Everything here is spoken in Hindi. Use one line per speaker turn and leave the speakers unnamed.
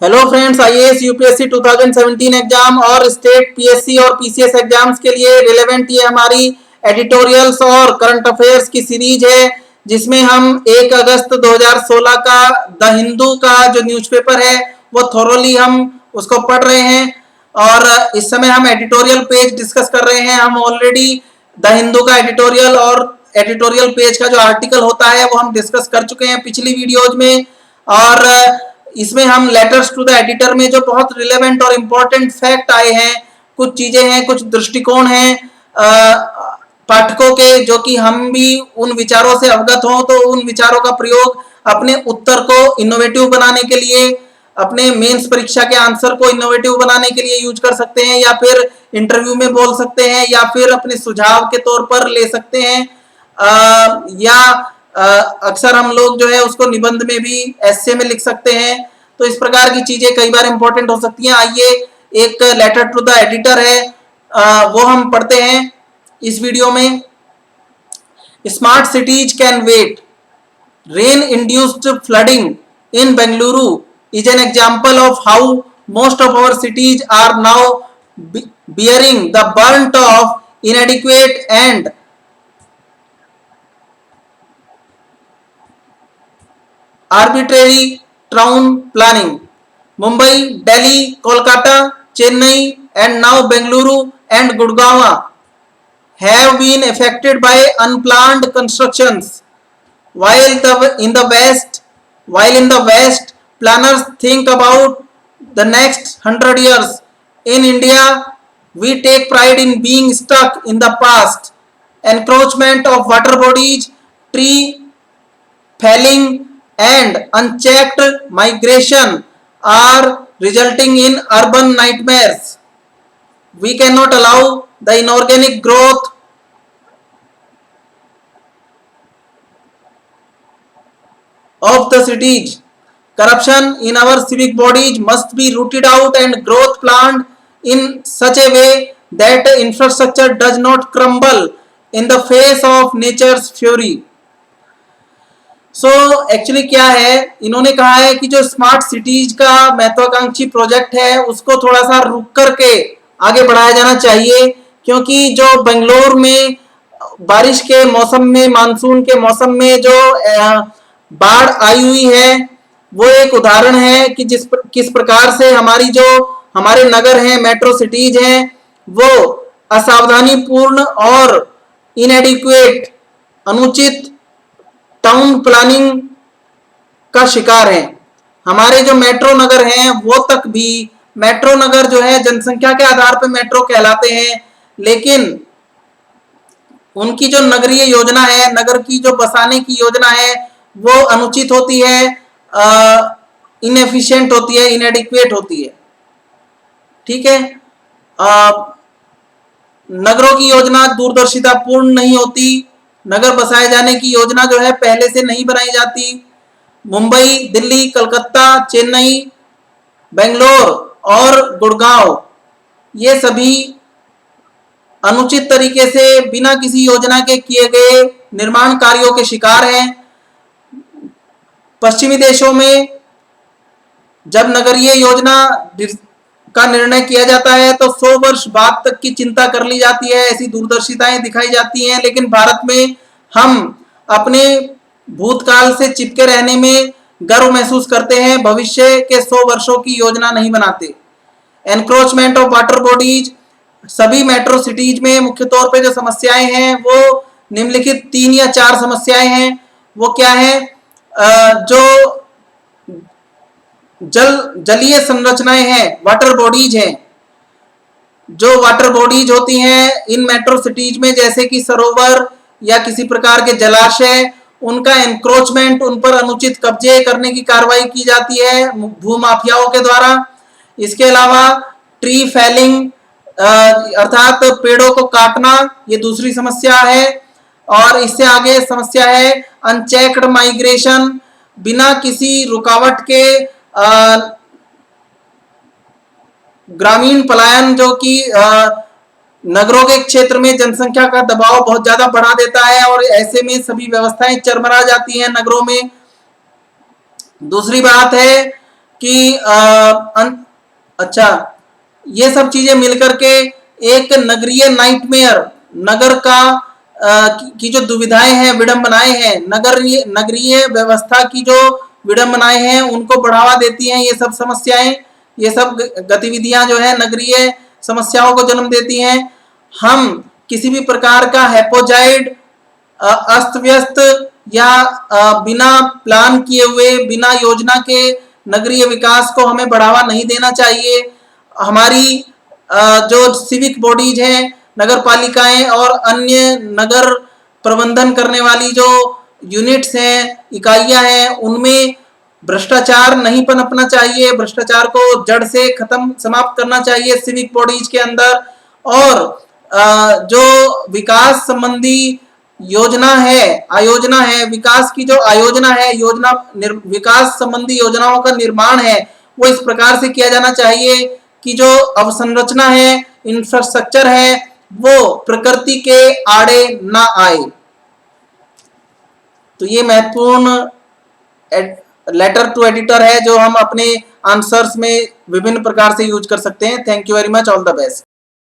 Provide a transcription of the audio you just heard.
Hello friends, IAS UPSC 2017 exam और स्टेट पीएससी और पीसीएस एग्जाम्स के लिए रिलेवेंट ये हमारी एडिटोरियल्स और करंट अफेयर्स की सीरीज है, जिसमें हम 1 अगस्त 2016 का द हिंदू का जो न्यूज़पेपर है वो थोरोली हम उसको पढ़ रहे हैं। और इस समय हम एडिटोरियल पेज डिस्कस कर रहे हैं। हम ऑलरेडी द हिंदू का एडिटोरियल और एडिटोरियल पेज का जो आर्टिकल होता है वो हम डिस्कस कर चुके हैं पिछली वीडियोज में। और इसमें हम लेटर्स टू द एडिटर में जो बहुत रिलेवेंट और इम्पोर्टेंट फैक्ट आए हैं, कुछ चीजें हैं, कुछ दृष्टिकोण हैं पाठकों के, जो कि हम भी उन विचारों से अवगत हों तो उन विचारों का प्रयोग अपने उत्तर को इनोवेटिव बनाने के लिए, अपने मेंस परीक्षा के आंसर को इनोवेटिव बनाने के लिए यूज कर सकते हैं, या फिर इंटरव्यू में बोल सकते हैं, या फिर अपने सुझाव के तौर पर ले सकते हैं, या अक्सर हम लोग जो है उसको निबंध में भी एस्से में लिख सकते हैं। तो इस प्रकार की चीजें कई बार इंपॉर्टेंट हो सकती हैं। आइए एक लेटर टू द एडिटर है वो हम पढ़ते हैं इस वीडियो में। Smart cities can wait, rain induced flooding in Bengaluru is an example of how most of our cities are now bearing the brunt of inadequate and arbitrary town planning. Mumbai, Delhi, Kolkata, Chennai and now Bengaluru and Gurgaon have been affected by unplanned constructions. While in the West, planners think about the next 100 years. In India, we take pride in being stuck in the past. Encroachment of water bodies, tree felling and unchecked migration are resulting in urban nightmares. We cannot allow the inorganic growth of the cities. Corruption in our civic bodies must be rooted out and growth planned in such a way that infrastructure does not crumble in the face of nature's fury. Actually क्या है, इन्होंने कहा है कि जो स्मार्ट सिटीज का महत्वाकांक्षी प्रोजेक्ट है उसको थोड़ा सा रुक करके आगे बढ़ाया जाना चाहिए, क्योंकि जो बेंगलोर में बारिश के मौसम में, मानसून के मौसम में जो बाढ़ आई हुई है वो एक उदाहरण है कि किस प्रकार से हमारे नगर हैं, मेट्रो सिटीज हैं, वो असावधानी पूर्ण और इनएडिक्वेट, अनुचित टाउन प्लानिंग का शिकार हैं। हमारे जो मेट्रो नगर हैं वो तक भी, मेट्रो नगर जो है जनसंख्या के आधार पर मेट्रो कहलाते हैं, लेकिन उनकी जो नगरीय योजना है, नगर की जो बसाने की योजना है वो अनुचित होती है, इनएफिशिएंट होती है, इनएडिक्वेट होती है। ठीक है, नगरों की योजना दूरदर्शिता पूर्ण नहीं होती, नगर बसाए जाने की योजना जो है पहले से नहीं बनाई जाती। मुंबई, दिल्ली, कलकत्ता, चेन्नई, बेंगलोर और गुड़गांव ये सभी अनुचित तरीके से बिना किसी योजना के किए गए निर्माण कार्यों के शिकार हैं। पश्चिमी देशों में जब नगरीय योजना का निर्णय किया जाता है तो 100 वर्ष बाद तक की चिंता कर ली जाती है, ऐसी दूरदर्शिताएं दिखाई जाती हैं, लेकिन भारत में हम अपने भूतकाल से चिपके रहने में गर्व महसूस करते हैं, भविष्य के 100 वर्षों की योजना नहीं बनाते। एनक्रोचमेंट ऑफ वाटर बॉडीज, सभी मेट्रो सिटीज में मुख्य तौर पे जो समस्याएं हैं वो निम्नलिखित 3 या 4 समस्याएं हैं। वो क्या है? जो जलीय संरचनाएं हैं, वाटर बॉडीज हैं, जो वाटर बॉडीज होती हैं इन मेट्रो सिटीज में, जैसे कि सरोवर या किसी प्रकार के जलाशय, उनका एनक्रोचमेंट, उन पर अनुचित कब्जे करने की कार्रवाई की जाती है भूमाफियाओं के द्वारा। इसके अलावा ट्री फेलिंग अर्थात पेड़ों को काटना, ये दूसरी समस्या है। और इससे आगे समस्या है अनचेक्ड माइग्रेशन, बिना किसी रुकावट के ग्रामीण पलायन, जो कि नगरों के क्षेत्र में जनसंख्या का दबाव बहुत ज्यादा बढ़ा देता है और ऐसे में सभी व्यवस्थाएं चरमरा जाती हैं नगरों में। दूसरी बात है कि अच्छा, ये सब चीजें मिलकर के एक नगरीय नाइटमेयर, नगर का की जो दुविधाएं हैं, विडंबनाएं हैं, नगरीय व्यवस्था की जो विडंबनाएं हैं उनको बढ़ावा देती हैं ये सब समस्याएं, ये सब गतिविधियां जो है नगरीय समस्याओं को जन्म देती हैं। हम किसी भी प्रकार का हेपोजाइड, अस्त व्यस्त या बिना प्लान किए हुए, बिना योजना के नगरीय विकास को हमें बढ़ावा नहीं देना चाहिए। हमारी जो सिविक बॉडीज हैं, नगर पालिकाएं और अन्य नगर प्रबंधन करने वाली जो यूनिट्स हैं, इकाइयां हैं, उनमें भ्रष्टाचार नहीं पनपना चाहिए। भ्रष्टाचार को जड़ से खत्म समाप्त करना चाहिए सिविक बॉडीज के अंदर। और जो विकास संबंधी योजना है, आयोजना है, विकास की जो आयोजना है, विकास संबंधी योजनाओं का निर्माण है, वो इस प्रकार से किया जाना चाहिए कि जो अवसंरचना है, इंफ्रास्ट्रक्चर है, वो प्रकृति के आड़े ना आए। तो ये महत्वपूर्ण लेटर टू एडिटर है जो हम अपने आंसर्स में विभिन्न प्रकार से यूज कर सकते हैं। Thank you very much, all the best.